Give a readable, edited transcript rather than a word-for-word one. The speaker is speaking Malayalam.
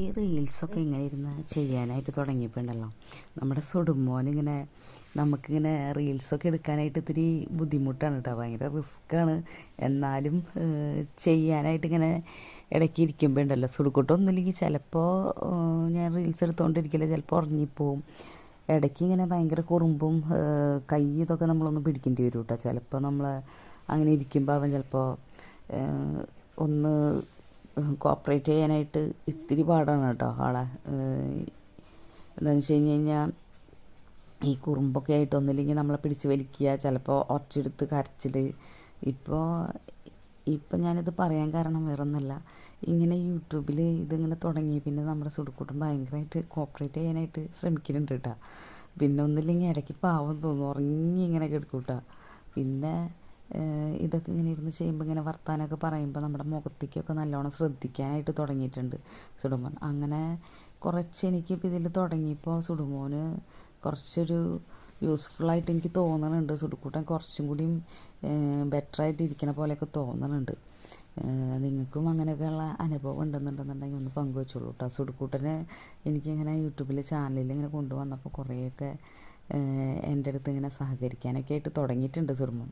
ഈ റീൽസൊക്കെ ഇങ്ങനെ ഇരുന്ന് ചെയ്യാനായിട്ട് തുടങ്ങിയപ്പോണ്ടല്ലോ നമ്മുടെ സുടുമോനിങ്ങനെ നമുക്കിങ്ങനെ റീൽസൊക്കെ എടുക്കാനായിട്ട് ഇത്തിരി ബുദ്ധിമുട്ടാണ് കേട്ടോ, ഭയങ്കര റിസ്ക്കാണ്. എന്നാലും ചെയ്യാനായിട്ട് ഇങ്ങനെ ഇടയ്ക്ക് ഇരിക്കുമ്പോൾ ഉണ്ടല്ലോ സുടുക്കൂട്ടൊന്നുമില്ലെങ്കിൽ ചിലപ്പോൾ ഞാൻ റീൽസ് എടുത്തുകൊണ്ടിരിക്കില്ല, ചിലപ്പോൾ ഉറങ്ങിപ്പോവും. ഇടയ്ക്ക് ഇങ്ങനെ ഭയങ്കര കുറുമ്പും കൈ ഇതൊക്കെ നമ്മളൊന്ന് പിടിക്കേണ്ടി വരും കേട്ടോ. ചിലപ്പോൾ നമ്മൾ അങ്ങനെ ഇരിക്കുമ്പോൾ അവൻ ചിലപ്പോൾ ഒന്ന് കോപ്പറേറ്റ് ചെയ്യാനായിട്ട് ഇത്തിരി പാടാണ് കേട്ടോ ആളെ. എന്താണെന്ന് വെച്ച് കഴിഞ്ഞാൽ ഈ കുറുമ്പൊക്കെ ആയിട്ട് ഒന്നുമില്ലെങ്കിൽ നമ്മളെ പിടിച്ച് വലിക്കുക, ചിലപ്പോൾ ഒച്ചെടുത്ത് കരച്ചിൽ. ഇപ്പോൾ ഞാനിത് പറയാൻ കാരണം വേറൊന്നുമല്ല, ഇങ്ങനെ യൂട്യൂബിൽ ഇതിങ്ങനെ തുടങ്ങി പിന്നെ നമ്മുടെ സുടുക്കൂട്ടം ഭയങ്കരമായിട്ട് കോപ്പറേറ്റ് ചെയ്യാനായിട്ട് ശ്രമിക്കുന്നുണ്ട് കേട്ടോ. പിന്നെ ഒന്നുമില്ലെങ്കിൽ ഇടയ്ക്ക് പാവം തോന്നും, ഉറങ്ങി ഇങ്ങനെ കിടക്കും കേട്ടോ. പിന്നെ ഇതൊക്കെ ഇങ്ങനെ ഇരുന്ന് ചെയ്യുമ്പോൾ ഇങ്ങനെ വർത്താനമൊക്കെ പറയുമ്പോൾ നമ്മുടെ മുഖത്തേക്കൊക്കെ നല്ലോണം ശ്രദ്ധിക്കാനായിട്ട് തുടങ്ങിയിട്ടുണ്ട് സുടുമോൻ. അങ്ങനെ കുറച്ച് എനിക്കിപ്പോൾ ഇതിൽ തുടങ്ങിയപ്പോൾ സുടുമോന് കുറച്ചൊരു യൂസ്ഫുള്ളായിട്ട് എനിക്ക് തോന്നുന്നുണ്ട്. സുടുക്കൂട്ടൻ കുറച്ചും കൂടിയും ബെറ്ററായിട്ട് ഇരിക്കണ പോലെയൊക്കെ തോന്നുന്നുണ്ട്. നിങ്ങൾക്കും അങ്ങനെയൊക്കെയുള്ള അനുഭവം ഉണ്ടെന്നുണ്ടെന്നുണ്ടെങ്കിൽ ഒന്ന് പങ്കുവെച്ചോളൂ കേട്ടോ. സുടുക്കൂട്ടനെ എനിക്കിങ്ങനെ യൂട്യൂബിൽ ചാനലിൽ ഇങ്ങനെ കൊണ്ടുവന്നപ്പോൾ കുറേയൊക്കെ എൻ്റെ അടുത്ത് ഇങ്ങനെ സഹകരിക്കാനൊക്കെ ആയിട്ട് തുടങ്ങിയിട്ടുണ്ട് സുടുമോൻ.